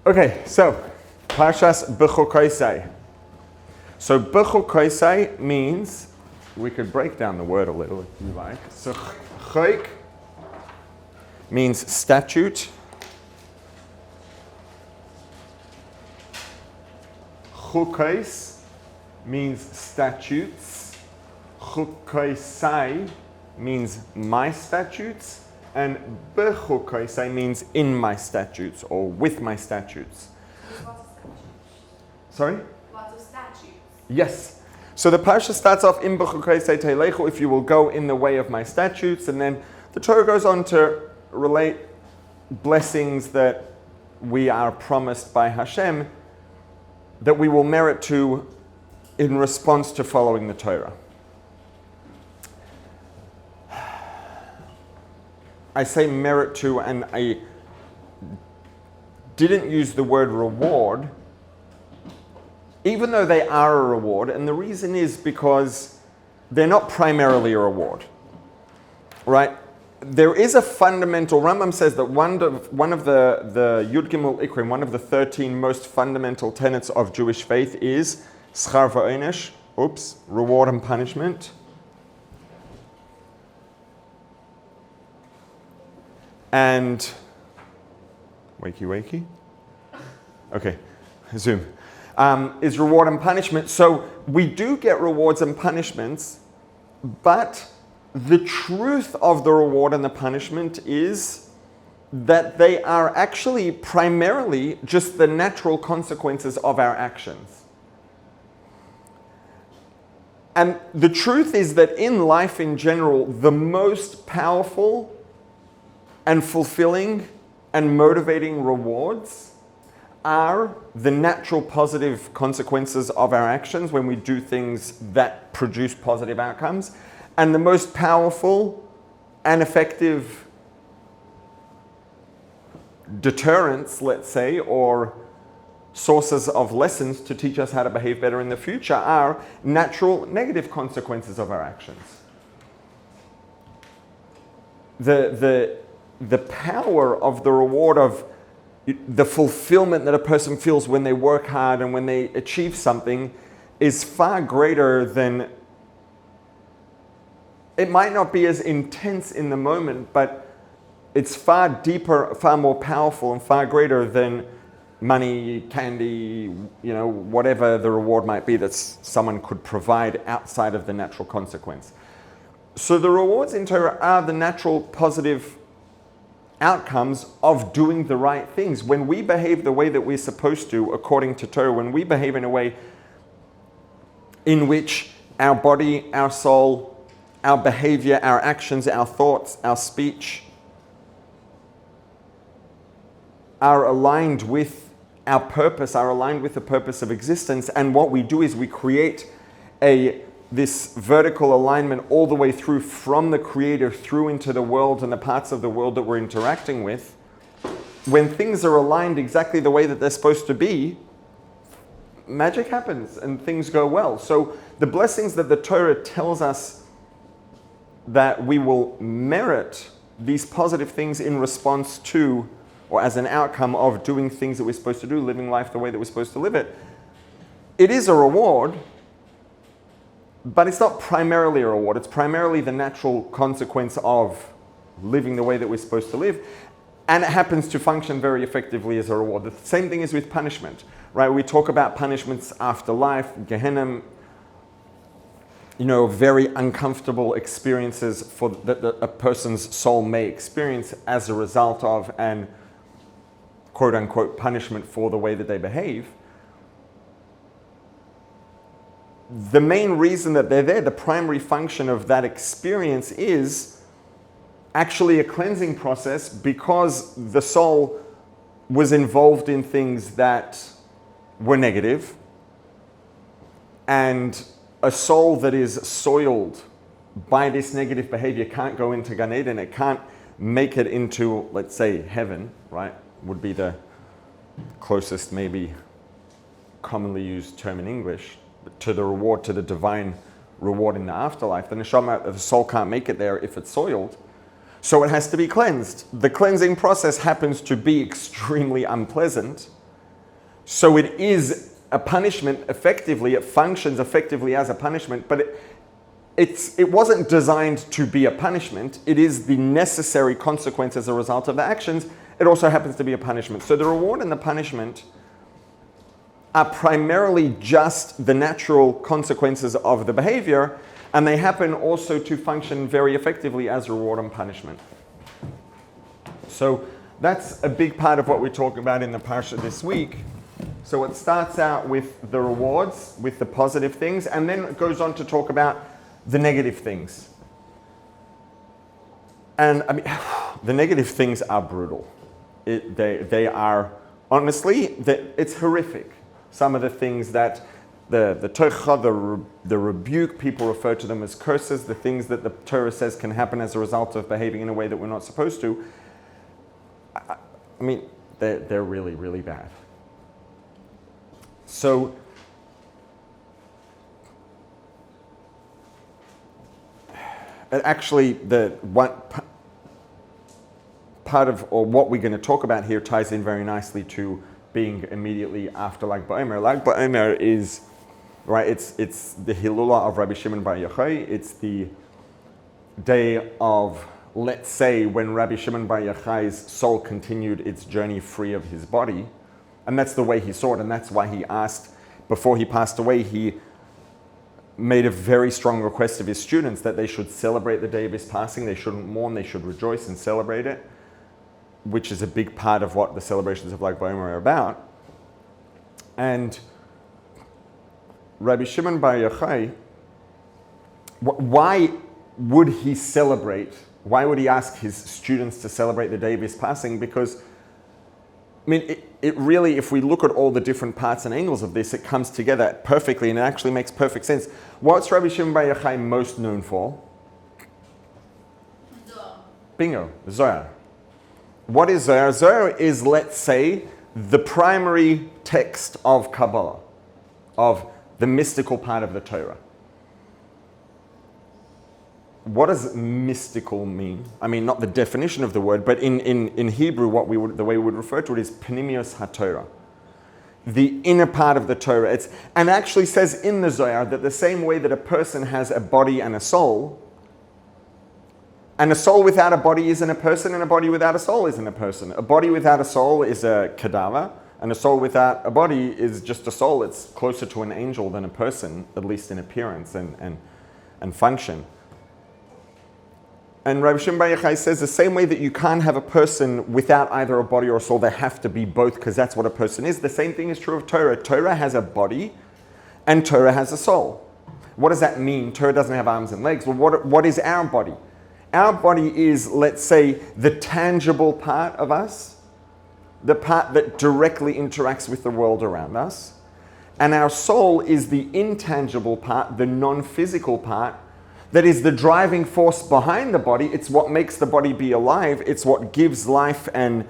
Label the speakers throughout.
Speaker 1: Okay, so Parshas B'chukoisei. So B'chukoisei means, we could break down the word a little if you like. So Chok means statute. Chukos means statutes. Chukoisei means my statutes. And B'chukoisei means in my statutes or with my statutes. Sorry?
Speaker 2: Lots of statutes.
Speaker 1: Yes. So the parsha starts off in B'chukoisei Teilechu, if you will go in the way of my statutes, and then the Torah goes on to relate blessings that we are promised by Hashem that we will merit to in response to following the Torah. I say merit to, and I didn't use the word reward, even though they are a reward, and the reason is because they're not primarily a reward, right? There is a fundamental, Rambam says that one of the Yud Gimel Ikrim, one of the 13 most fundamental tenets of Jewish faith is schar va'onesh, reward and punishment. And, wakey. Okay, zoom. Is reward and punishment. So we do get rewards and punishments, but the truth of the reward and the punishment is that they are actually primarily just the natural consequences of our actions. And the truth is that in life in general, the most powerful and fulfilling and motivating rewards are the natural positive consequences of our actions when we do things that produce positive outcomes. And the most powerful and effective deterrents, let's say, or sources of lessons to teach us how to behave better in the future are natural negative consequences of our actions. The power of the reward of the fulfillment that a person feels when they work hard and when they achieve something is far greater than, it might not be as intense in the moment, but it's far deeper, far more powerful and far greater than money, candy, whatever the reward might be that someone could provide outside of the natural consequence. So the rewards in Torah are the natural positive outcomes of doing the right things. When we behave the way that we're supposed to, according to Torah, when we behave in a way in which our body, our soul, our behavior, our actions, our thoughts, our speech are aligned with our purpose, are aligned with the purpose of existence, and what we do is we create this vertical alignment all the way through from the Creator through into the world and the parts of the world that we're interacting with. When things are aligned exactly the way that they're supposed to be, magic happens and things go well. So the blessings that the Torah tells us that we will merit these positive things in response to, or as an outcome of doing things that we're supposed to do, living life the way that we're supposed to live it, it is a reward. But it's not primarily a reward. It's primarily the natural consequence of living the way that we're supposed to live. And it happens to function very effectively as a reward. The same thing is with punishment, right? We talk about punishments after life, Gehenna, very uncomfortable experiences that a person's soul may experience as a result of an quote unquote punishment for the way that they behave. The main reason that they're there, the primary function of that experience is actually a cleansing process because the soul was involved in things that were negative, and a soul that is soiled by this negative behavior can't go into Gan Eden, it can't make it into, let's say, heaven, right? Would be the closest, maybe commonly used term in English, to the reward, to the divine reward in the afterlife. The soul can't make it there if it's soiled. So it has to be cleansed. The cleansing process happens to be extremely unpleasant So it is a punishment effectively, it functions effectively as a punishment, but it wasn't designed to be a punishment. It is the necessary consequence as a result of the actions. It also happens to be a punishment. So the reward and the punishment are primarily just the natural consequences of the behavior, and they happen also to function very effectively as reward and punishment. So that's a big part of what we're talking about in the parsha this week. So it starts out with the rewards, with the positive things, and then it goes on to talk about the negative things. And I mean, the negative things are brutal. They are, honestly, it's horrific. Some of the things that the tocha, the rebuke, people refer to them as curses, the things that the Torah says can happen as a result of behaving in a way that we're not supposed to. I mean, they're really, really bad. So, actually, the one part of, or what we're going to talk about here ties in very nicely to being immediately after Lag BaOmer. Lag BaOmer is, right, it's the Hilula of Rabbi Shimon Bar Yochai. It's the day of, let's say, when Rabbi Shimon Bar Yochai's soul continued its journey free of his body. And that's the way he saw it, and that's why he asked, before he passed away, he made a very strong request of his students that they should celebrate the day of his passing. They shouldn't mourn, they should rejoice and celebrate it, which is a big part of what the celebrations of Lag BaOmer are about. And Rabbi Shimon Bar Yochai, why would he celebrate? Why would he ask his students to celebrate the day of his passing? Because, I mean, it really, if we look at all the different parts and angles of this, it comes together perfectly and it actually makes perfect sense. What's Rabbi Shimon Bar Yochai most known for? Bingo, Zohar. What is Zohar? Zohar is, let's say, the primary text of Kabbalah, of the mystical part of the Torah. What does mystical mean? I mean, not the definition of the word, but in Hebrew, the way we would refer to it is Pnimius HaTorah, the inner part of the Torah. And it actually says in the Zohar that the same way that a person has a body and a soul without a body isn't a person, and a body without a soul isn't a person. A body without a soul is a cadaver, and a soul without a body is just a soul. It's closer to an angel than a person, at least in appearance and function. And Rabbi Shimon Bar Yochai says the same way that you can't have a person without either a body or a soul, they have to be both because that's what a person is. The same thing is true of Torah. Torah has a body and Torah has a soul. What does that mean? Torah doesn't have arms and legs. Well, what is our body? Our body is, let's say, the tangible part of us, the part that directly interacts with the world around us. And our soul is the intangible part, the non-physical part, that is the driving force behind the body. It's what makes the body be alive. It's what gives life and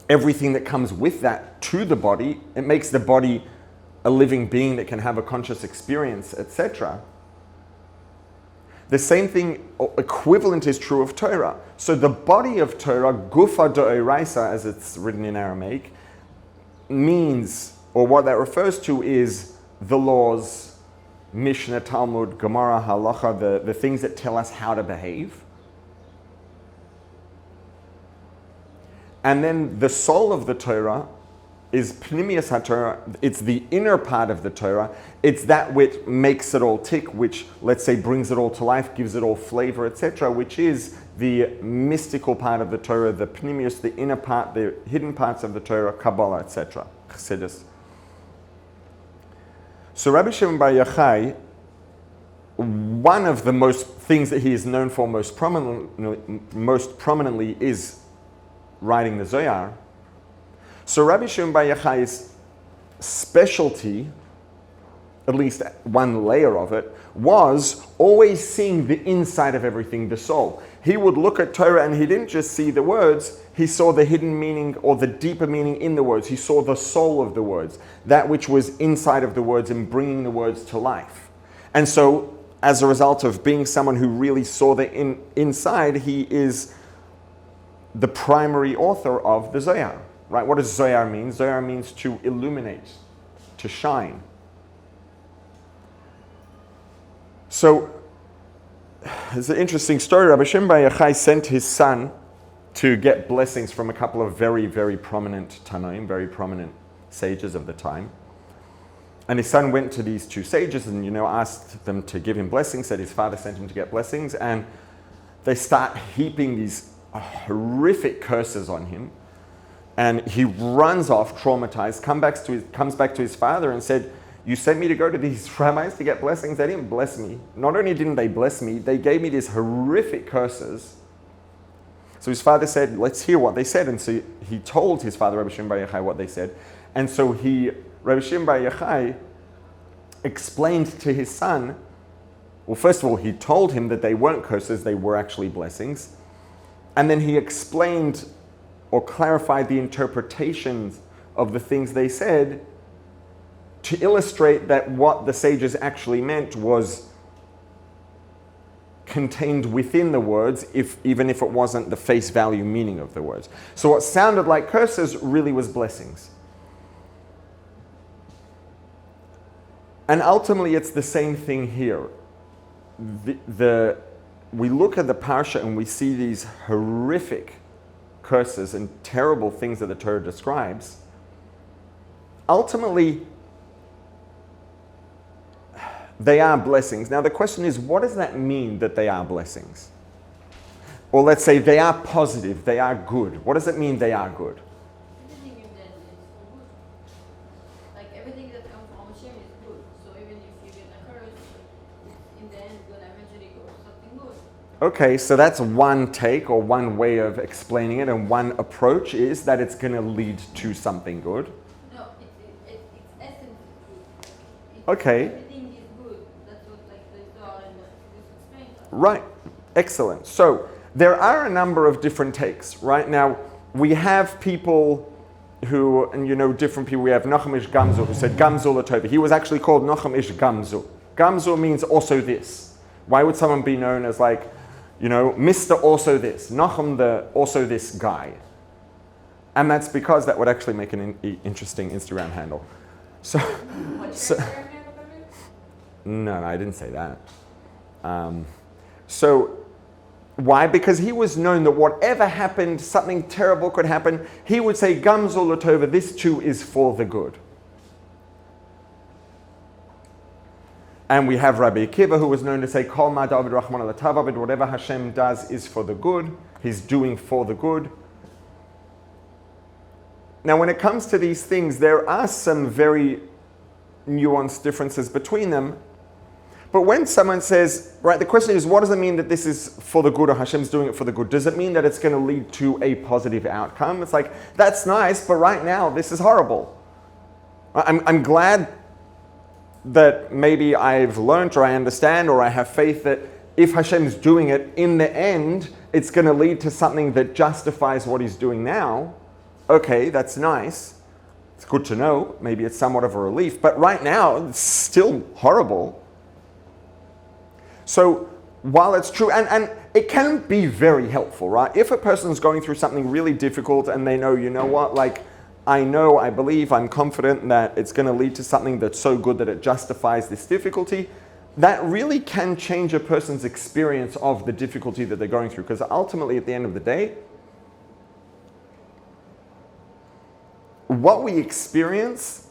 Speaker 1: everything that comes with that to the body. It makes the body a living being that can have a conscious experience, etc. The same thing, equivalent, is true of Torah. So the body of Torah, Gufa D'Oraisa, as it's written in Aramaic, means, or what that refers to is the laws, Mishnah, Talmud, Gemara, Halacha, the things that tell us how to behave. And then the soul of the Torah is Pnimius HaTorah. It's the inner part of the Torah. It's that which makes it all tick, which, let's say, brings it all to life, gives it all flavor, etc., which is the mystical part of the Torah, the Pnimius, the inner part, the hidden parts of the Torah, Kabbalah, etc., Chassidus. So Rabbi Shimon Bar Yochai, one of the most things that he is known for most prominently is writing the Zohar. So Rabbi Shimon Bar Yochai's specialty, at least one layer of it, was always seeing the inside of everything, the soul. He would look at Torah and he didn't just see the words, he saw the hidden meaning or the deeper meaning in the words. He saw the soul of the words, that which was inside of the words and bringing the words to life. And so, as a result of being someone who really saw the inside, he is the primary author of the Zohar. right? What does Zohar mean? Zohar means to illuminate, to shine. So, it's an interesting story. Rabbi Shimon Bar Yochai sent his son to get blessings from a couple of very, very prominent Tanoim, very prominent sages of the time. And his son went to these two sages and, asked them to give him blessings, said his father sent him to get blessings, and they start heaping these horrific curses on him. And he runs off, traumatized, comes back to his father and said, "You sent me to go to these rabbis to get blessings. They didn't bless me. Not only didn't they bless me, they gave me these horrific curses." So his father said, "Let's hear what they said." And so he told his father, Rabbi Shimon Bar Yochai, what they said. And so Rabbi Shimon Bar Yochai explained to his son, well, first of all, he told him that they weren't curses, they were actually blessings. And then he explained or clarified the interpretations of the things they said to illustrate that what the sages actually meant was contained within the words, even if it wasn't the face value meaning of the words. So what sounded like curses really was blessings. And ultimately, it's the same thing here. We look at the parsha and we see these horrific curses and terrible things that the Torah describes. Ultimately, they are blessings. Now the question is, what does that mean that they are blessings? Or let's say they are positive, they are good. What does it mean they are good?
Speaker 2: Everything in that is for good. Like everything that comes from Hashem is good. So even if you get a curse, in the end, it's going to eventually go to something good.
Speaker 1: Okay, so that's one take or one way of explaining it, and one approach is that it's going to lead to something good.
Speaker 2: No, its essence is good.
Speaker 1: Okay.
Speaker 2: Everything is good. That's what the Zohar and this explains.
Speaker 1: Right, excellent. So there are a number of different takes. Right now, we have people who, and different people. We have Nachum Ish Gamzu who said Gamzu Latova. He was actually called Nachum Ish Gamzu. Gamzu means also this. Why would someone be known as Mr. Also this, Nachum the also this guy? And that's because that would actually make an interesting Instagram handle. No, I didn't say that. So why? Because he was known that whatever happened, something terrible could happen, he would say, Gamzul Latova, this too is for the good. And we have Rabbi Akiva, who was known to say, Kol ma David Rahman al-Tavabid, whatever Hashem does is for the good. He's doing for the good. Now, when it comes to these things, there are some very nuanced differences between them. But when someone says, right, the question is, what does it mean that this is for the good or Hashem's doing it for the good? Does it mean that it's going to lead to a positive outcome? It's like, that's nice, but right now, this is horrible. I'm glad that maybe I've learned or I understand or I have faith that if Hashem's doing it, in the end, it's going to lead to something that justifies what he's doing now. Okay, that's nice. It's good to know. Maybe it's somewhat of a relief. But right now, it's still horrible. So while it's true, and it can be very helpful, right? If a person's going through something really difficult and they know, I believe, I'm confident that it's going to lead to something that's so good that it justifies this difficulty, that really can change a person's experience of the difficulty that they're going through. Because ultimately, at the end of the day, what we experience,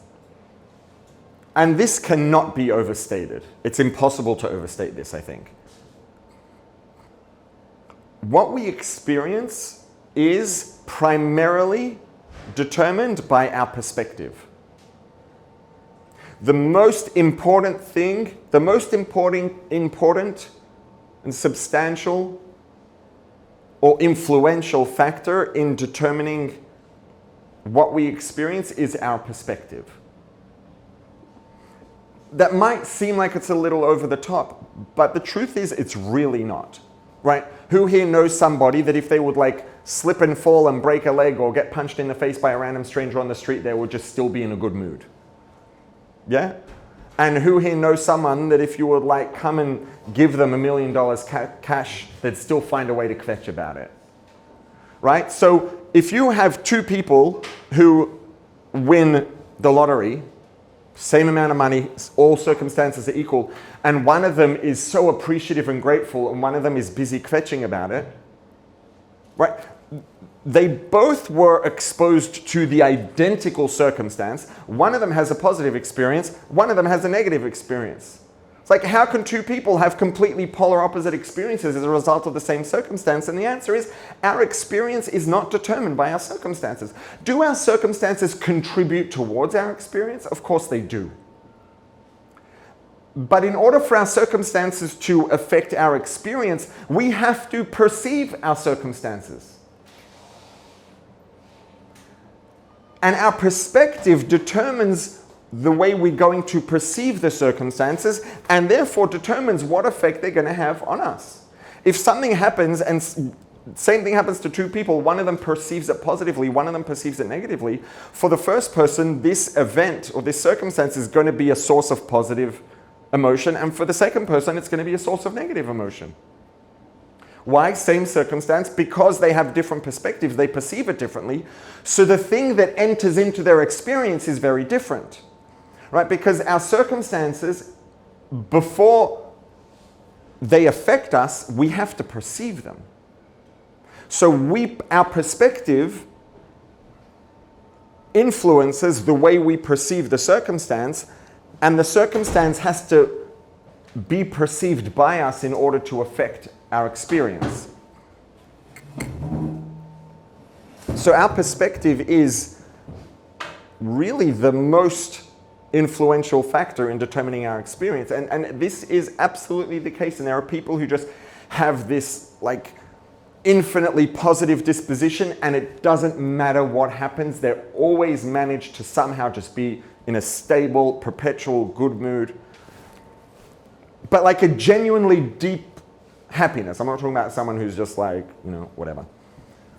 Speaker 1: and this cannot be overstated. It's impossible to overstate this, I think. What we experience is primarily determined by our perspective. The most important thing, the most important and substantial or influential factor in determining what we experience is our perspective. That might seem like it's a little over the top, but the truth is it's really not, right? Who here knows somebody that if they would slip and fall and break a leg or get punched in the face by a random stranger on the street, they would just still be in a good mood? Yeah? And who here knows someone that if you would come and give them $1 million cash, they'd still find a way to kvetch about it? Right? So if you have two people who win the lottery, same amount of money, all circumstances are equal, and one of them is so appreciative and grateful and one of them is busy kvetching about it, right? They both were exposed to the identical circumstance. One of them has a positive experience, one of them has a negative experience. It's like, how can two people have completely polar opposite experiences as a result of the same circumstance? And the answer is, our experience is not determined by our circumstances. Do our circumstances contribute towards our experience? Of course they do. But in order for our circumstances to affect our experience, we have to perceive our circumstances. And our perspective determines the way we're going to perceive the circumstances, and therefore determines what effect they're going to have on us. If something happens and same thing happens to two people, one of them perceives it positively, one of them perceives it negatively, for the first person, this event or this circumstance is going to be a source of positive emotion, and for the second person, it's going to be a source of negative emotion. Why? Same circumstance, because they have different perspectives, they perceive it differently, so the thing that enters into their experience is very different. Right? Because our circumstances, before they affect us, we have to perceive them. So our perspective influences the way we perceive the circumstance, and the circumstance has to be perceived by us in order to affect our experience. So our perspective is really the most influential factor in determining our experience. And this is absolutely the case. And there are people who just have this like infinitely positive disposition, and it doesn't matter what happens. They're always managed to somehow just be in a stable, perpetual good mood. But like a genuinely deep happiness. I'm not talking about someone who's just like, whatever,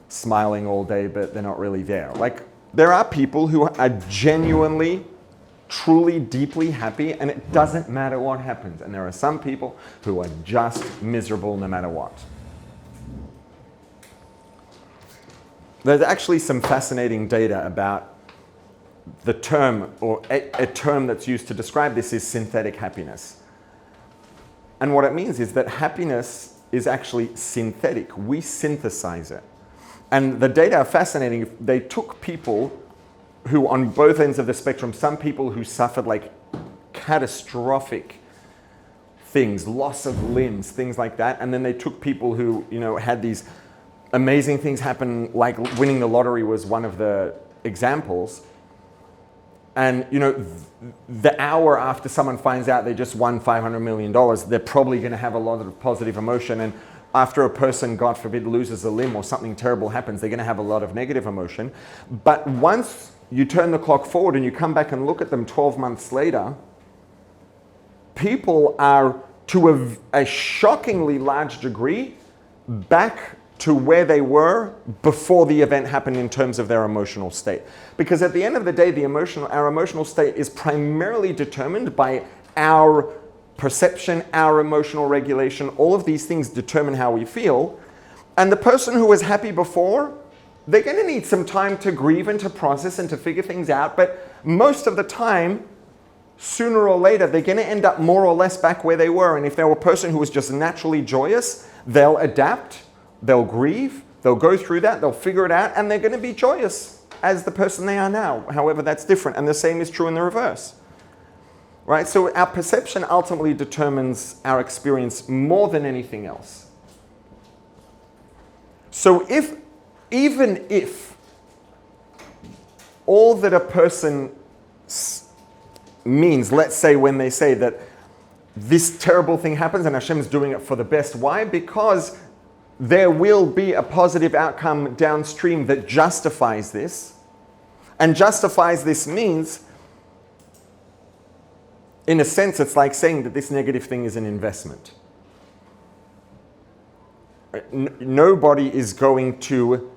Speaker 1: smiling all day, but they're not really there. Like, there are people who are genuinely, truly, deeply happy, and it doesn't matter what happens. And there are some people who are just miserable no matter what. There's actually some fascinating data about the term, or a term that's used to describe this is synthetic happiness. And what it means is that happiness is actually synthetic. We synthesize it. And the data are fascinating. They took people who, on both ends of the spectrum, some people who suffered like catastrophic things, loss of limbs, things like that. And then they took people who, had these amazing things happen, like winning the lottery was one of the examples. And, the hour after someone finds out they just won $500 million, they're probably going to have a lot of positive emotion. And after a person, God forbid, loses a limb or something terrible happens, they're going to have a lot of negative emotion. But once you turn the clock forward and you come back and look at them 12 months later, people are, to a shockingly large degree, back to where they were before the event happened in terms of their emotional state. Because at the end of the day, our emotional state is primarily determined by our perception, our emotional regulation. All of these things determine how we feel. And the person who was happy before, they're going to need some time to grieve and to process and to figure things out. But most of the time, sooner or later, they're going to end up more or less back where they were. And if they were a person who was just naturally joyous, they'll adapt. They'll grieve, they'll go through that, they'll figure it out, and they're going to be joyous as the person they are now. However, that's different. And the same is true in the reverse. Right? So our perception ultimately determines our experience more than anything else. So even if all that a person means, let's say when they say that this terrible thing happens and Hashem is doing it for the best. Why? Because there will be a positive outcome downstream that justifies this. And justifies this means, in a sense, it's like saying that this negative thing is an investment. Nobody is going to...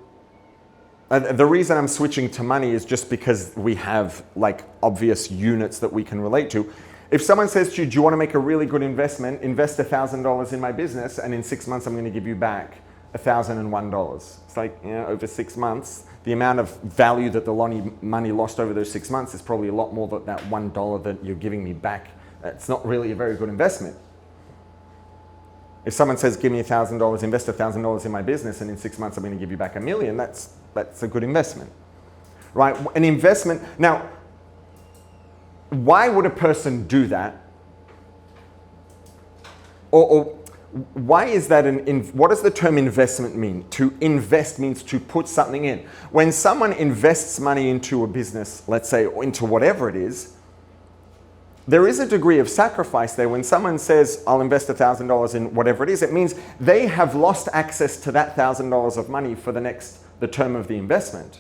Speaker 1: the reason I'm switching to money is just because we have like obvious units that we can relate to. If someone says to you, do you want to make a really good investment? Invest $1,000 in my business, and in 6 months I'm going to give you back $1,001. It's like, over 6 months, the amount of value that the money lost over those 6 months is probably a lot more than that $1 that you're giving me back. It's not really a very good investment. If someone says, give me $1,000, invest $1,000 in my business, and in 6 months I'm going to give you back $1 million, that's a good investment, right? An investment. Now, why would a person do that? Or why is that what does the term investment mean? To invest means to put something in. When someone invests money into a business, let's say, or into whatever it is, there is a degree of sacrifice there. When someone says, I'll invest $1,000 in whatever it is, it means they have lost access to that $1,000 of money for the term of the investment.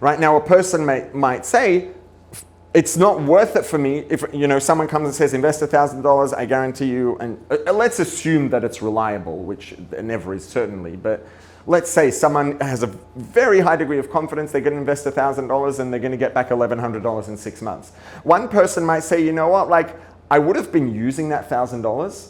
Speaker 1: Right now, a person might say, it's not worth it for me if someone comes and says, invest $1,000, I guarantee you, and let's assume that it's reliable, which it never is certainly, but let's say someone has a very high degree of confidence they're going to invest $1,000 and they're going to get back $1,100 in 6 months. One person might say, you know what, like I would have been using that $1,000.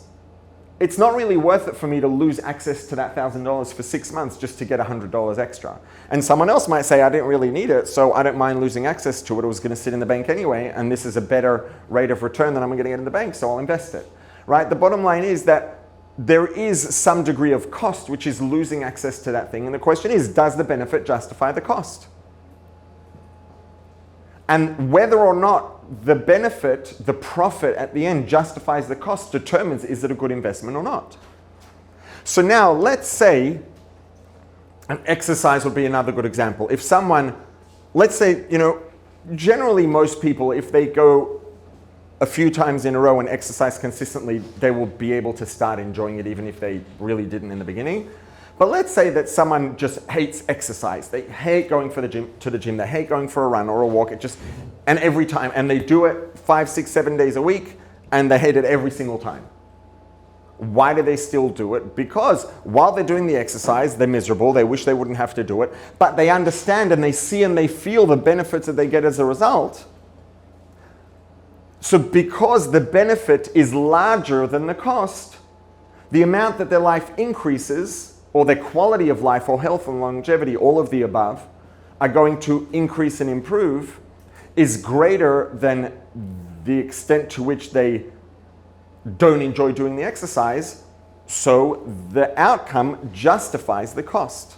Speaker 1: It's not really worth it for me to lose access to that $1,000 for 6 months just to get $100 extra. And someone else might say, I didn't really need it, so I don't mind losing access to it. It was going to sit in the bank anyway, and this is a better rate of return than I'm going to get in the bank, so I'll invest it. Right? The bottom line is that there is some degree of cost, which is losing access to that thing. And the question is, does the benefit justify the cost? And whether or not the benefit, the profit at the end justifies the cost determines, is it a good investment or not? So now let's say, an exercise would be another good example. If someone, let's say, generally most people, if they go a few times in a row and exercise consistently, they will be able to start enjoying it even if they really didn't in the beginning. But let's say that someone just hates exercise. They hate going to the gym. They hate going for a run or a walk. And every time, and they do it 5, 6, 7 days a week, and they hate it every single time. Why do they still do it? Because while they're doing the exercise, they're miserable. They wish they wouldn't have to do it, but they understand and they see and they feel the benefits that they get as a result. So because the benefit is larger than the cost, the amount that their life increases, or their quality of life or health and longevity, all of the above, are going to increase and improve, is greater than the extent to which they don't enjoy doing the exercise. So the outcome justifies the cost.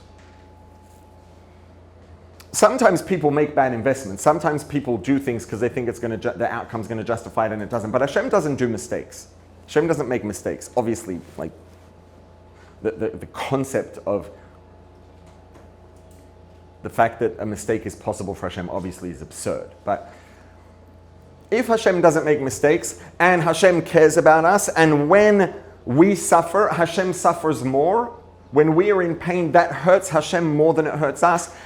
Speaker 1: Sometimes people make bad investments. Sometimes people do things because they think the outcome's going to justify it, and it doesn't. But Hashem doesn't do mistakes. Hashem doesn't make mistakes. Obviously, like the concept of the fact that a mistake is possible for Hashem obviously is absurd. But if Hashem doesn't make mistakes and Hashem cares about us, and when we suffer, Hashem suffers more. When we are in pain, that hurts Hashem more than it hurts us.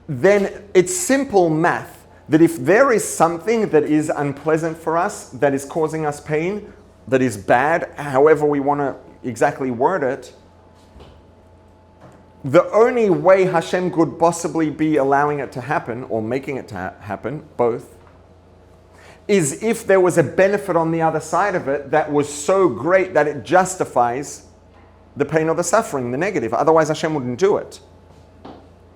Speaker 1: Then it's simple math that if there is something that is unpleasant for us, that is causing us pain, that is bad, however we want to exactly word it, the only way Hashem could possibly be allowing it to happen, or making it to happen, both, is if there was a benefit on the other side of it that was so great that it justifies the pain or the suffering, the negative. Otherwise Hashem wouldn't do it.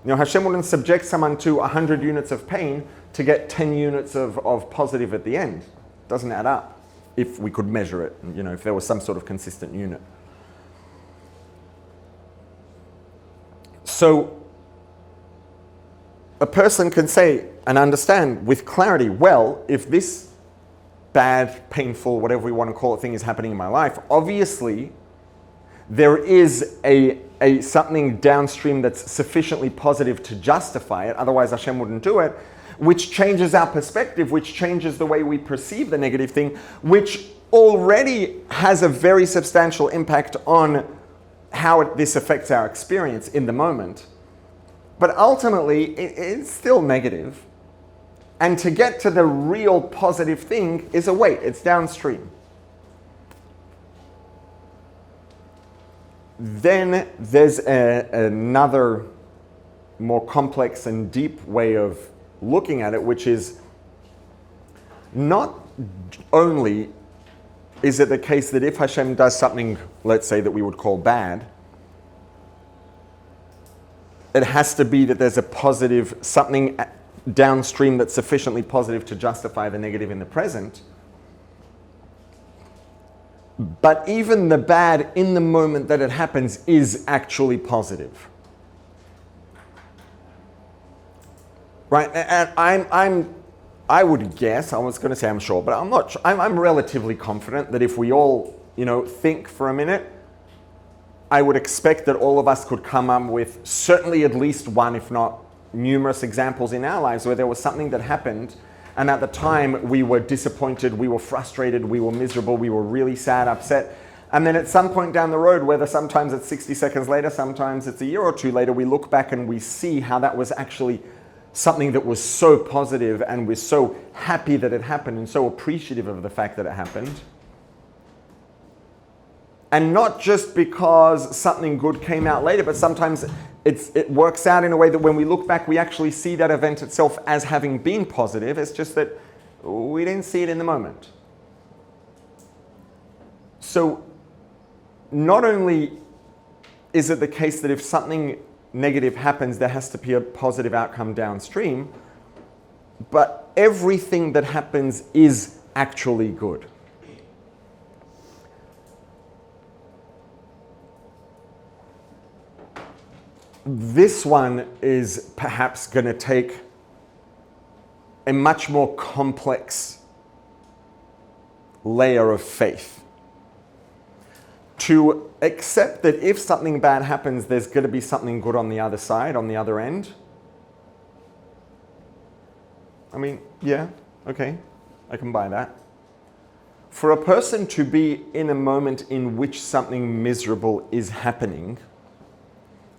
Speaker 1: Hashem wouldn't subject someone to 100 units of pain to get 10 units of positive at the end. It doesn't add up if we could measure it, if there was some sort of consistent unit. So a person can say and understand with clarity, well, if this bad, painful, whatever we want to call it, thing is happening in my life, obviously there is a something downstream that's sufficiently positive to justify it, otherwise Hashem wouldn't do it, which changes our perspective, which changes the way we perceive the negative thing, which already has a very substantial impact on how this affects our experience in the moment. But ultimately, it's still negative. And to get to the real positive thing is a weight, it's downstream. Then there's another more complex and deep way of looking at it, which is not only is it the case that if Hashem does something, let's say, that we would call bad, it has to be that there's a positive, something downstream that's sufficiently positive to justify the negative in the present? But even the bad in the moment that it happens is actually positive. Right? And I would guess, I was going to say I'm sure, but I'm not sure. I'm relatively confident that if we all, think for a minute, I would expect that all of us could come up with certainly at least one, if not numerous examples in our lives where there was something that happened, and at the time we were disappointed, we were frustrated, we were miserable, we were really sad, upset. And then at some point down the road, whether sometimes it's 60 seconds later, sometimes it's a year or two later, we look back and we see how that was actually something that was so positive, and we're so happy that it happened and so appreciative of the fact that it happened. And not just because something good came out later, but sometimes it works out in a way that when we look back, we actually see that event itself as having been positive. It's just that we didn't see it in the moment. So not only is it the case that if something negative happens, there has to be a positive outcome downstream, but everything that happens is actually good. This one is perhaps going to take a much more complex layer of faith. To accept that if something bad happens, there's going to be something good on the other side, on the other end. I mean, yeah, okay, I can buy that. For a person to be in a moment in which something miserable is happening,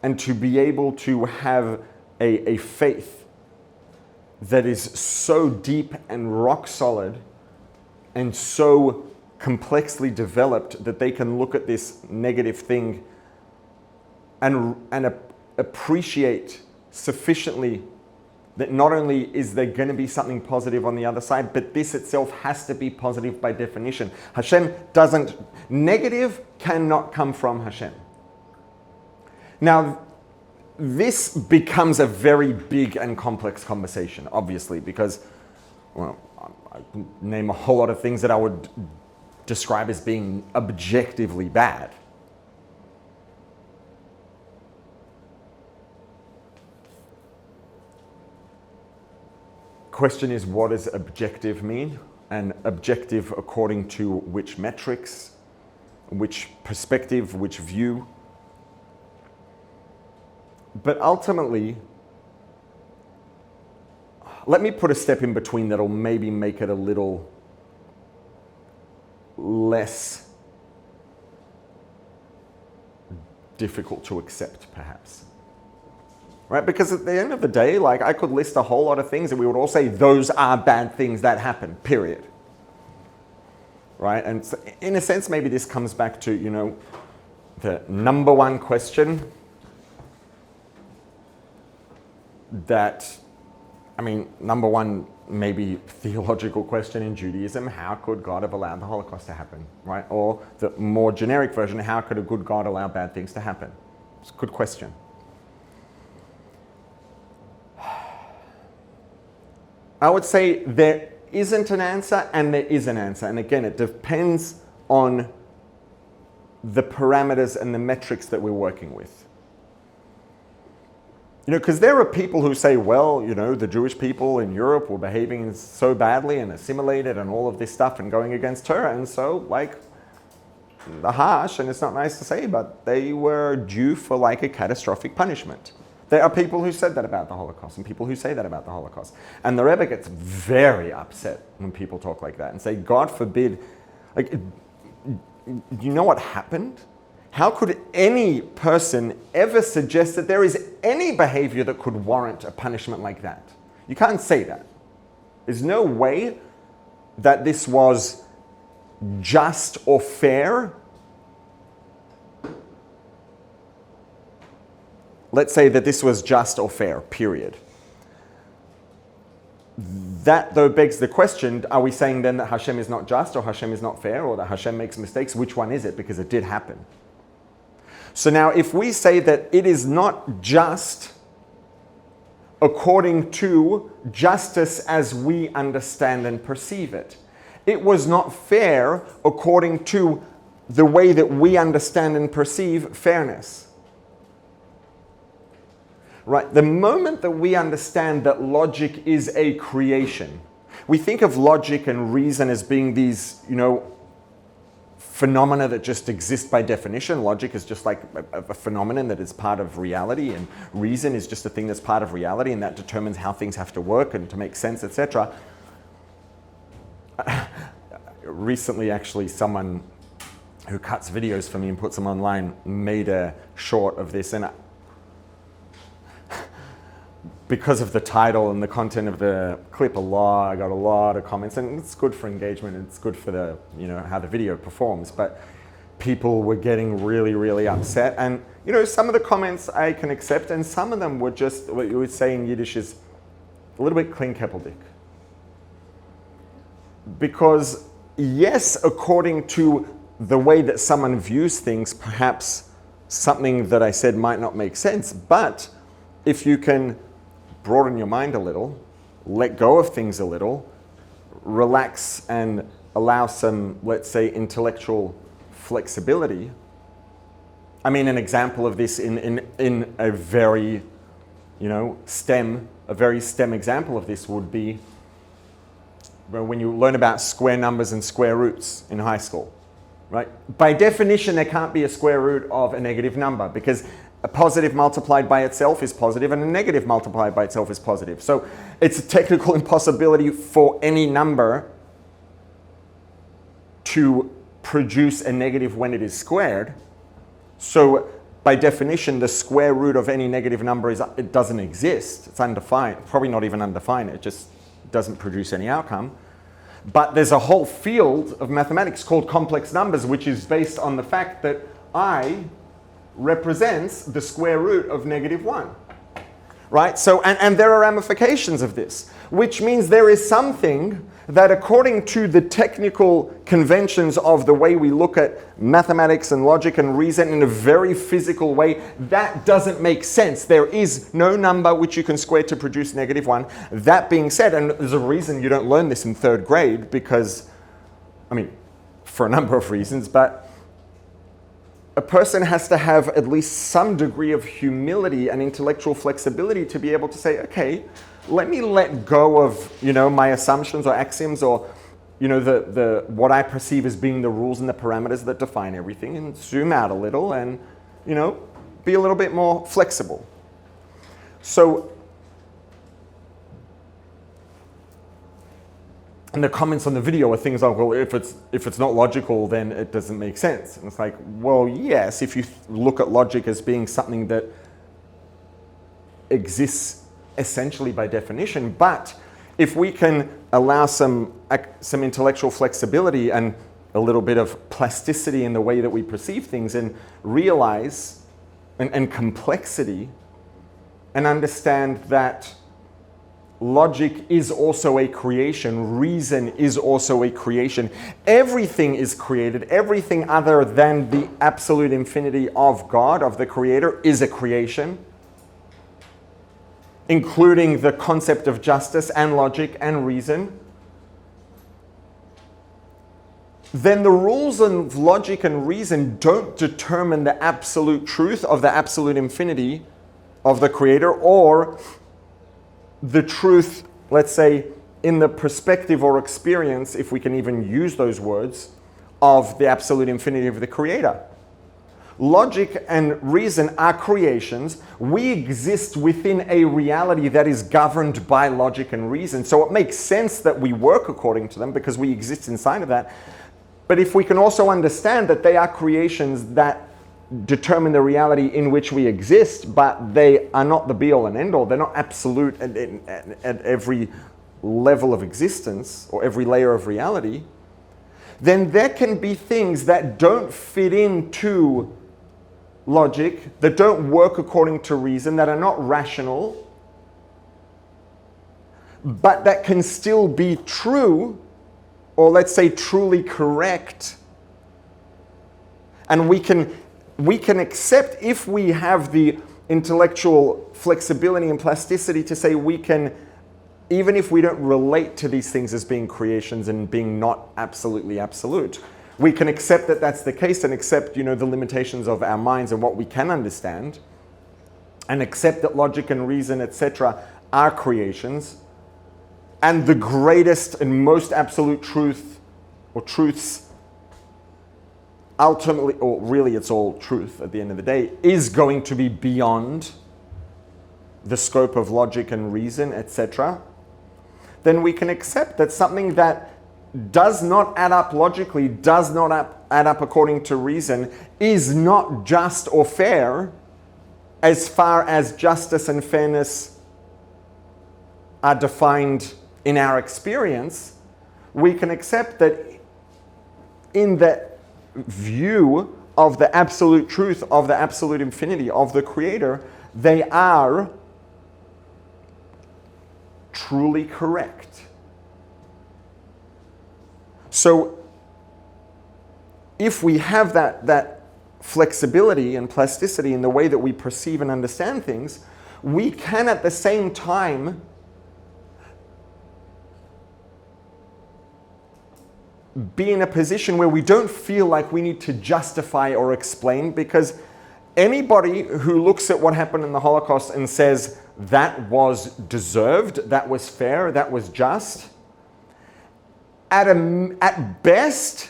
Speaker 1: and to be able to have a faith that is so deep and rock solid and so complexly developed that they can look at this negative thing and appreciate sufficiently that not only is there going to be something positive on the other side, but this itself has to be positive by definition. Negative cannot come from Hashem. Now, this becomes a very big and complex conversation, obviously, because, well, I can name a whole lot of things that I would describe as being objectively bad. Question is, what does objective mean? And objective according to which metrics, which perspective, which view? But ultimately, let me put a step in between that'll maybe make it a little less difficult to accept, perhaps. Right? Because at the end of the day, like, I could list a whole lot of things and we would all say those are bad things that happen, period. Right? And so in a sense, maybe this comes back to, the number one question number one maybe theological question in Judaism: how could God have allowed the Holocaust to happen, right? Or the more generic version: how could a good God allow bad things to happen? It's a good question. I would say there isn't an answer and there is an answer. And again, it depends on the parameters and the metrics that we're working with. Because there are people who say, well, the Jewish people in Europe were behaving so badly and assimilated and all of this stuff and going against Torah. And so, the harsh, and it's not nice to say, but they were due for a catastrophic punishment. There are people who said that about the Holocaust and people who say that about the Holocaust. And the Rebbe gets very upset when people talk like that and say, God forbid, you know what happened? How could any person ever suggest that there is any behavior that could warrant a punishment like that? You can't say that. There's no way that this was just or fair. Let's say that this was just or fair, period. that though begs the question, are we saying then that Hashem is not just, or Hashem is not fair, or that Hashem makes mistakes? Which one is it? Because it did happen. So now if we say that it is not just according to justice as we understand and perceive it, it was not fair according to the way that we understand and perceive fairness. Right? The moment that we understand that logic is a creation, we think of logic and reason as being these, phenomena that just exist by definition. Logic is just like a phenomenon that is part of reality, and reason is just a thing that's part of reality, and that determines how things have to work and to make sense, etc. Recently, actually, someone who cuts videos for me and puts them online made a short of this, and because of the title and the content of the clip, I got a lot of comments, and it's good for engagement, it's good for the, how the video performs, but people were getting really, really upset. And, some of the comments I can accept, and some of them were just, what you would say in Yiddish is a little bit kleinkäppeldick. Because, yes, according to the way that someone views things, perhaps something that I said might not make sense, but if you can broaden your mind a little, let go of things a little, relax and allow some, let's say, intellectual flexibility. I mean, an example of this in a very, a very STEM example of this would be when you learn about square numbers and square roots in high school, right? By definition, there can't be a square root of a negative number, because a positive multiplied by itself is positive, and a negative multiplied by itself is positive. So it's a technical impossibility for any number to produce a negative when it is squared. So by definition, the square root of any negative number it doesn't exist. It's undefined, probably not even undefined. It just doesn't produce any outcome. But there's a whole field of mathematics called complex numbers, which is based on the fact that I represents the square root of -1, right? So, and there are ramifications of this, which means there is something that, according to the technical conventions of the way we look at mathematics and logic and reason in a very physical way, that doesn't make sense. There is no number which you can square to produce -1. That being said, and there's a reason you don't learn this in 3rd grade, because, for a number of reasons, but a person has to have at least some degree of humility and intellectual flexibility to be able to say, okay, let me let go of, my assumptions or axioms, or, the what I perceive as being the rules and the parameters that define everything, and zoom out a little and, be a little bit more flexible. So, and the comments on the video are things like, well, if it's not logical, then it doesn't make sense. And it's like, well, yes, if you look at logic as being something that exists essentially by definition, but if we can allow some intellectual flexibility and a little bit of plasticity in the way that we perceive things, and realize, and complexity, and understand that logic is also a creation. Reason is also a creation. Everything is created. Everything other than the absolute infinity of God, of the Creator, is a creation, including the concept of justice and logic and reason. Then the rules of logic and reason don't determine the absolute truth of the absolute infinity of the Creator, or the truth, let's say, in the perspective or experience, if we can even use those words, of the absolute infinity of the Creator. Logic and reason are creations. We exist within a reality that is governed by logic and reason. So it makes sense that we work according to them, because we exist inside of that. But if we can also understand that they are creations that determine the reality in which we exist, but they are not the be-all and end-all. They're not absolute at every level of existence or every layer of reality. Then there can be things that don't fit into logic, that don't work according to reason, that are not rational, but that can still be true, or let's say truly correct. And we can accept, if we have the intellectual flexibility and plasticity to say we can, even if we don't relate to these things as being creations and being not absolutely absolute, we can accept that that's the case and accept, the limitations of our minds and what we can understand, and accept that logic and reason, etc., are creations, and the greatest and most absolute truth, or truths, ultimately, or really it's all truth at the end of the day, is going to be beyond the scope of logic and reason, etc., then we can accept that something that does not add up logically, does not add up according to reason, is not just or fair as far as justice and fairness are defined in our experience. We can accept that in the view of the absolute truth, of the absolute infinity, of the Creator, they are truly correct. So if we have that flexibility and plasticity in the way that we perceive and understand things, we can at the same time be in a position where we don't feel like we need to justify or explain, because anybody who looks at what happened in the Holocaust and says that was deserved, that was fair, that was just, at best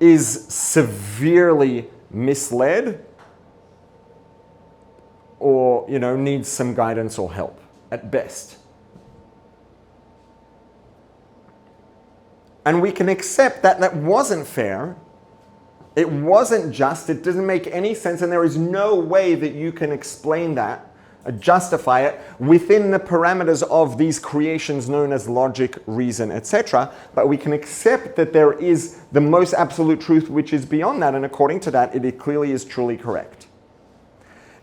Speaker 1: is severely misled, or needs some guidance or help at best. And we can accept that that wasn't fair, it wasn't just, it doesn't make any sense, and there is no way that you can explain that, justify it, within the parameters of these creations known as logic, reason, etc. But we can accept that there is the most absolute truth which is beyond that, and according to that, it clearly is truly correct.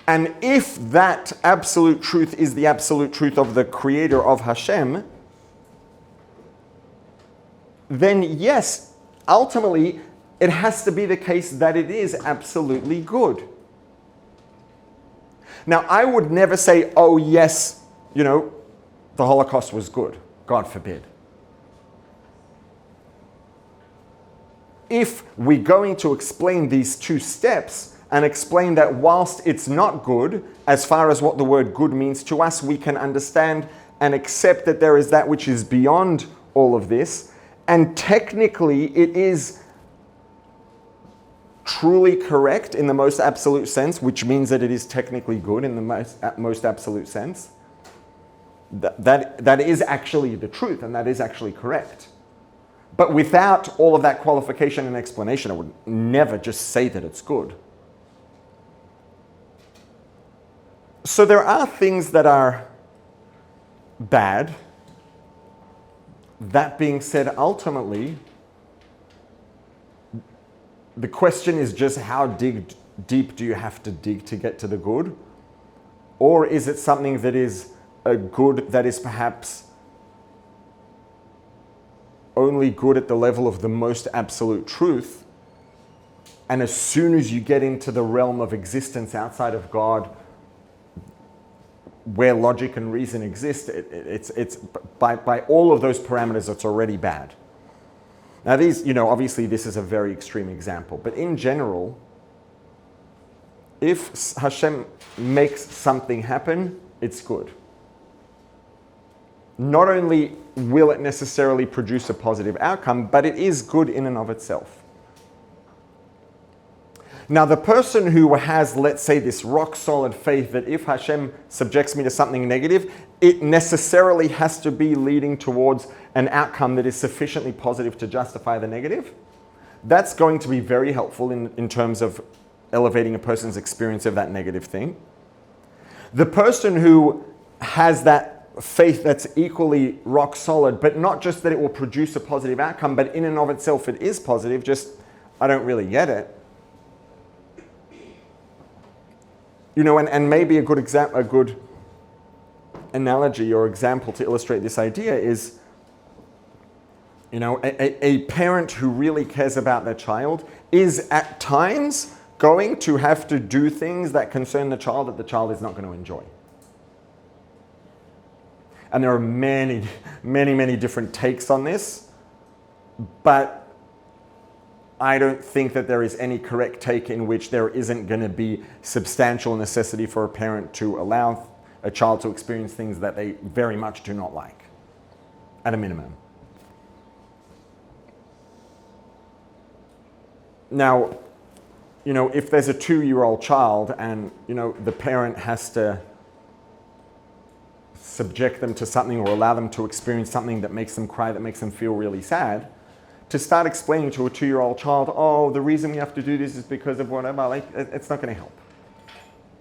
Speaker 1: And if that absolute truth is the absolute truth of the Creator, of Hashem, then yes, ultimately, it has to be the case that it is absolutely good. Now, I would never say, oh yes, the Holocaust was good. God forbid. If we're going to explain these two steps and explain that whilst it's not good, as far as what the word good means to us, we can understand and accept that there is that which is beyond all of this, and technically it is truly correct in the most absolute sense, which means that it is technically good in the most absolute sense. That is actually the truth, and that is actually correct. But without all of that qualification and explanation, I would never just say that it's good. So there are things that are bad. That being said, ultimately, the question is just how deep do you have to dig to get to the good? Or is it something that is a good that is perhaps only good at the level of the most absolute truth? And as soon as you get into the realm of existence outside of God, where logic and reason exist, it's by all of those parameters, it's already bad. Now these, obviously this is a very extreme example, but in general, if Hashem makes something happen, it's good. Not only will it necessarily produce a positive outcome, but it is good in and of itself. Now, the person who has, let's say, this rock-solid faith that if Hashem subjects me to something negative, it necessarily has to be leading towards an outcome that is sufficiently positive to justify the negative, that's going to be very helpful in terms of elevating a person's experience of that negative thing. The person who has that faith that's equally rock-solid, but not just that it will produce a positive outcome, but in and of itself it is positive, just I don't really get it. And maybe a good analogy or example to illustrate this idea is, a parent who really cares about their child is at times going to have to do things that concern the child that the child is not going to enjoy. And there are many, many, many different takes on this, but I don't think that there is any correct take in which there isn't going to be substantial necessity for a parent to allow a child to experience things that they very much do not like, at a minimum. Now, if there's a 2-year-old child and, the parent has to subject them to something or allow them to experience something that makes them cry, that makes them feel really sad, to start explaining to a 2-year-old child, oh, the reason we have to do this is because of whatever, it's not going to help.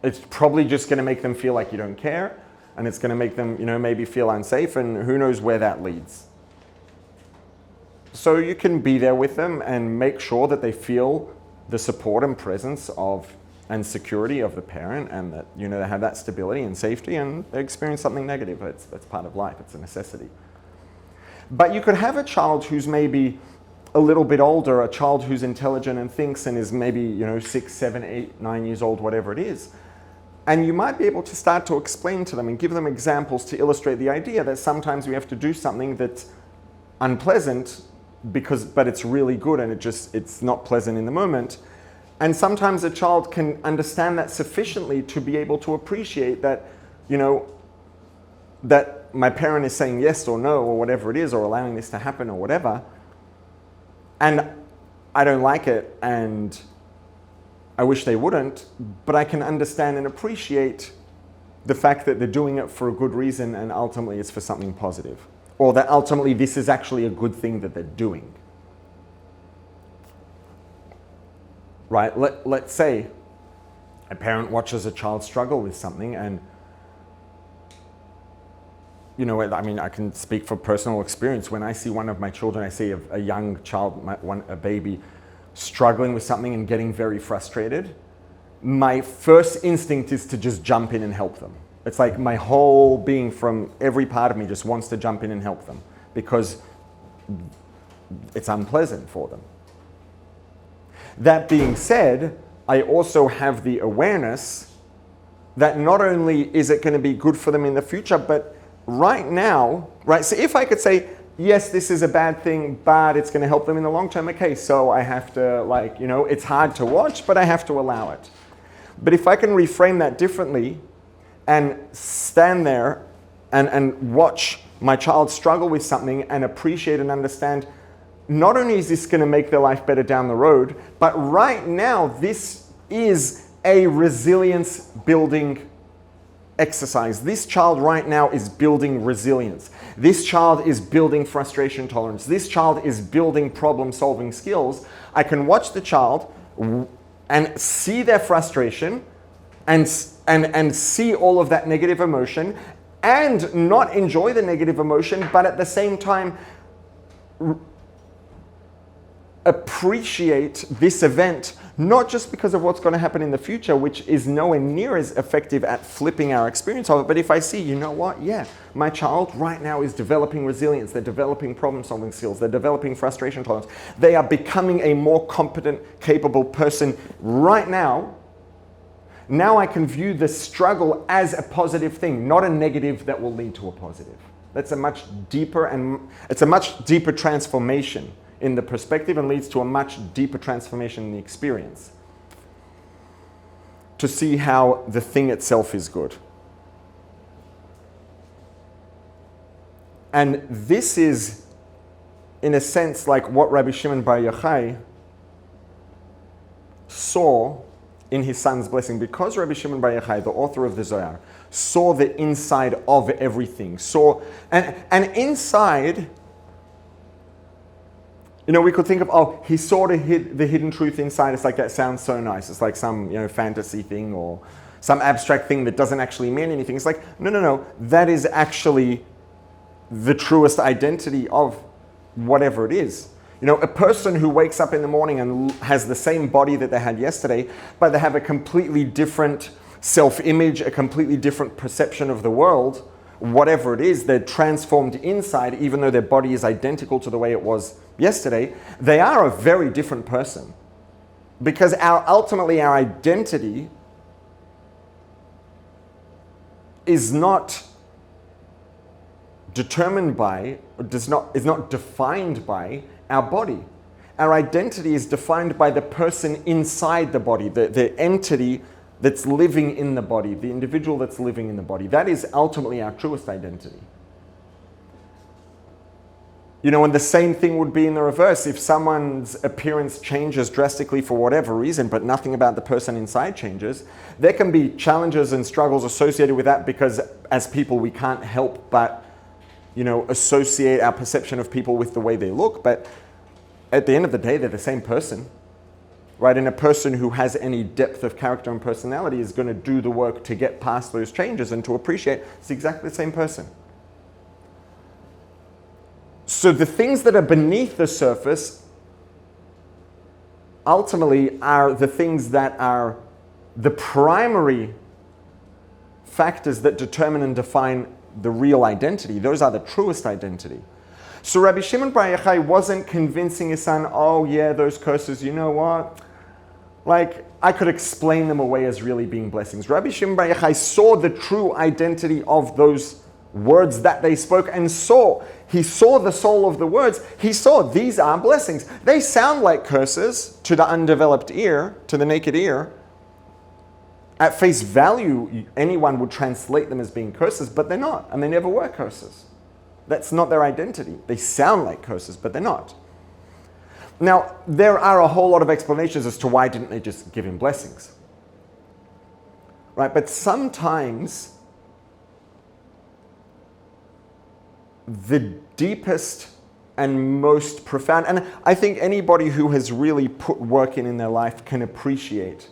Speaker 1: It's probably just going to make them feel like you don't care, and it's going to make them, maybe feel unsafe, and who knows where that leads. So you can be there with them and make sure that they feel the support and presence of and security of the parent, and that they have that stability and safety, and they experience something negative. That's part of life. It's a necessity. But you could have a child who's maybe a little bit older, a child who's intelligent and thinks and is maybe 6, 7, 8, 9 years old, whatever it is. And you might be able to start to explain to them and give them examples to illustrate the idea that sometimes we have to do something that's unpleasant but it's really good, and it's not pleasant in the moment. And sometimes a child can understand that sufficiently to be able to appreciate that, that my parent is saying yes or no or whatever it is, or allowing this to happen or whatever. And I don't like it, and I wish they wouldn't, but I can understand and appreciate the fact that they're doing it for a good reason, and ultimately it's for something positive. Or that ultimately this is actually a good thing that they're doing. Right? Let's say a parent watches a child struggle with something, and I can speak for personal experience. When I see one of my children, I see a young child, a baby, struggling with something and getting very frustrated, my first instinct is to just jump in and help them. It's like my whole being, from every part of me, just wants to jump in and help them because it's unpleasant for them. That being said, I also have the awareness that not only is it going to be good for them in the future, but right now, right? So if I could say, yes, this is a bad thing, but it's going to help them in the long term, okay, so I have to, it's hard to watch, but I have to allow it. But if I can reframe that differently and stand there and watch my child struggle with something and appreciate and understand, not only is this going to make their life better down the road, but right now this is a resilience building exercise. This child right now is building resilience. This child is building frustration tolerance. This child is building problem solving skills. I can watch the child and see their frustration and see all of that negative emotion and not enjoy the negative emotion, but at the same time appreciate this event, not just because of what's going to happen in the future, which is nowhere near as effective at flipping our experience of it, but if I see, you know what, yeah, my child right now is developing resilience, they're developing problem-solving skills, they're developing frustration tolerance, they are becoming a more competent, capable person right now. Now I can view the struggle as a positive thing, not a negative that will lead to a positive. That's a much deeper transformation in the perspective, and leads to a much deeper transformation in the experience. To see how the thing itself is good. And this is, in a sense, like what Rabbi Shimon Bar Yochai saw in his son's blessing. Because Rabbi Shimon Bar Yochai, the author of the Zohar, saw the inside of everything. And inside, we could think of, he saw the hidden truth inside. It's like, that sounds so nice. It's like some, fantasy thing or some abstract thing that doesn't actually mean anything. It's like, no. That is actually the truest identity of whatever it is. A person who wakes up in the morning and has the same body that they had yesterday, but they have a completely different self-image, a completely different perception of the world, whatever it is, they're transformed inside, even though their body is identical to the way it was yesterday, they are a very different person. Because ultimately our identity is not determined by, is not defined by our body. Our identity is defined by the person inside the body, the entity that's living in the body, the individual that's living in the body. That is ultimately our truest identity. You know, and the same thing would be in the reverse. If someone's appearance changes drastically for whatever reason, but nothing about the person inside changes, there can be challenges and struggles associated with that, because as people we can't help but, you know, associate our perception of people with the way they look. But at the end of the day, they're the same person, right? And a person who has any depth of character and personality is going to do the work to get past those changes and to appreciate it's exactly the same person. So the things that are beneath the surface ultimately are the things that are the primary factors that determine and define the real identity. Those are the truest identity. So Rabbi Shimon Bar Yochai wasn't convincing his son, oh yeah, those curses, you know what? Like, I could explain them away as really being blessings. Rabbi Shimon Bar Yochai saw the true identity of those words that they spoke, and he saw the soul of the words. He saw these are blessings. They sound like curses to the undeveloped ear, to the naked ear. At face value, anyone would translate them as being curses, but they're not, and they never were curses. That's not their identity. They sound like curses, but they're not. Now, there are a whole lot of explanations as to why didn't they just give him blessings. Right? But sometimes the deepest and most profound, and I think anybody who has really put work in their life can appreciate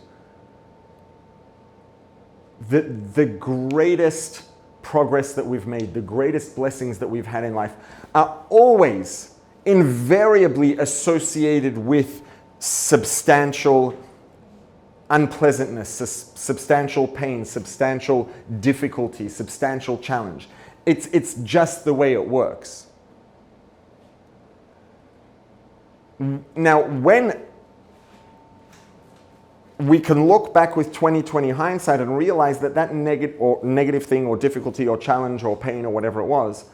Speaker 1: the greatest progress that we've made, the greatest blessings that we've had in life are always invariably associated with substantial unpleasantness, substantial pain, substantial difficulty, substantial challenge. It's just the way it works. Now, when we can look back with 20/20 hindsight and realize that negative thing or difficulty or challenge or pain or whatever it was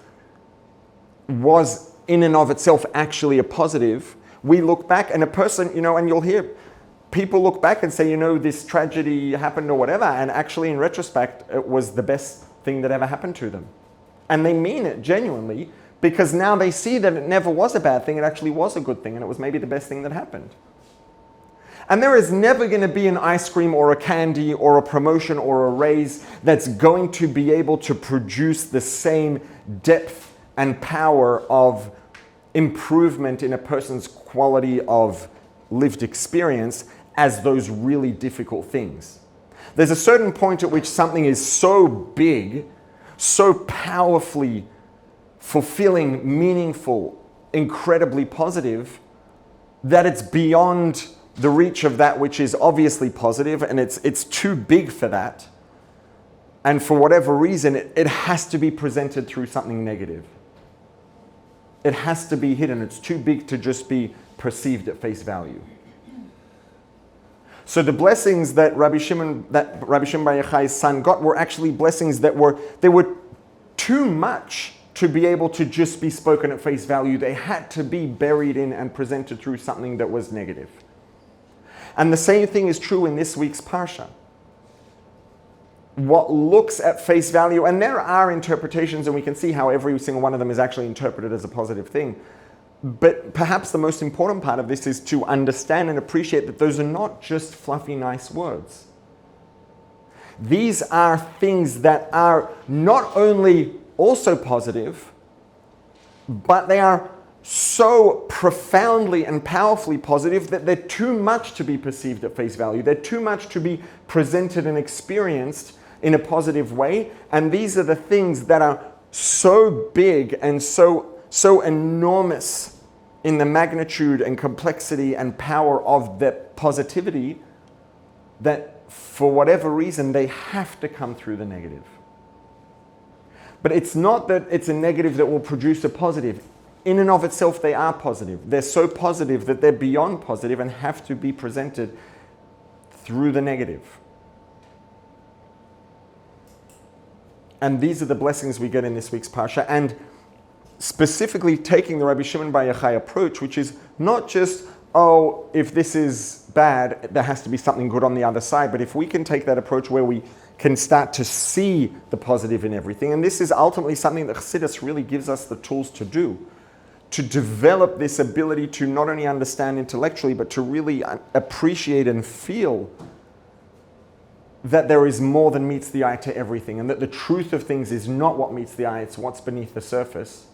Speaker 1: in and of itself actually a positive, we look back and a person, you know, and you'll hear people look back and say, you know, this tragedy happened or whatever, and actually in retrospect, it was the best thing that ever happened to them. And they mean it genuinely, because now they see that it never was a bad thing, it actually was a good thing, and it was maybe the best thing that happened. And there is never going to be an ice cream or a candy or a promotion or a raise that's going to be able to produce the same depth and power of improvement in a person's quality of lived experience as those really difficult things. There's a certain point at which something is so big, so powerfully fulfilling, meaningful, incredibly positive, that it's beyond the reach of that which is obviously positive, and it's too big for that. And for whatever reason, it has to be presented through something negative. It has to be hidden. It's too big to just be perceived at face value. So the blessings that Rabbi Shimon Bar Yochai's son got were actually blessings that were too much to be able to just be spoken at face value. They had to be buried in and presented through something that was negative. And the same thing is true in this week's Parsha. What looks at face value, and there are interpretations, and we can see how every single one of them is actually interpreted as a positive thing. But perhaps the most important part of this is to understand and appreciate that those are not just fluffy, nice words. These are things that are not only also positive, but they are so profoundly and powerfully positive that they're too much to be perceived at face value. They're too much to be presented and experienced in a positive way. And these are the things that are so big and so enormous in the magnitude and complexity and power of that positivity that for whatever reason they have to come through the negative. But it's not that it's a negative that will produce a positive. In and of itself, they are positive. They're so positive that they're beyond positive and have to be presented through the negative. And these are the blessings we get in this week's Parsha. And specifically taking the Rabbi Shimon Bar Yochai approach, which is not just, oh, if this is bad, there has to be something good on the other side. But if we can take that approach where we can start to see the positive in everything, and this is ultimately something that Chassidus really gives us the tools to do, to develop this ability to not only understand intellectually, but to really appreciate and feel that there is more than meets the eye to everything, and that the truth of things is not what meets the eye, it's what's beneath the surface.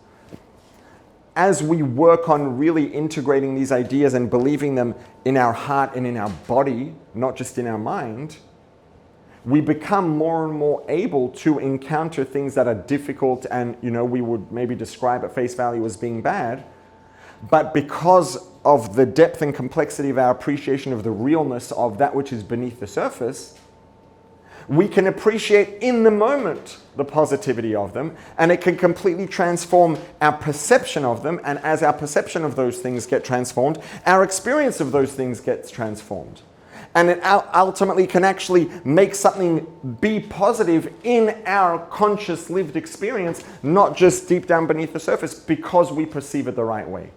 Speaker 1: As we work on really integrating these ideas and believing them in our heart and in our body, not just in our mind, we become more and more able to encounter things that are difficult and, we would maybe describe at face value as being bad. But because of the depth and complexity of our appreciation of the realness of that which is beneath the surface, we can appreciate in the moment the positivity of them, and it can completely transform our perception of them. And as our perception of those things get transformed, our experience of those things gets transformed. And it ultimately can actually make something be positive in our conscious lived experience, not just deep down beneath the surface, because we perceive it the right way.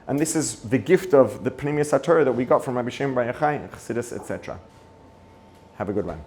Speaker 1: And this is the gift of the Pnimius HaTorah that we got from Rabbi Shimon Bar Yochai, Chassidus, etc. Have a good one.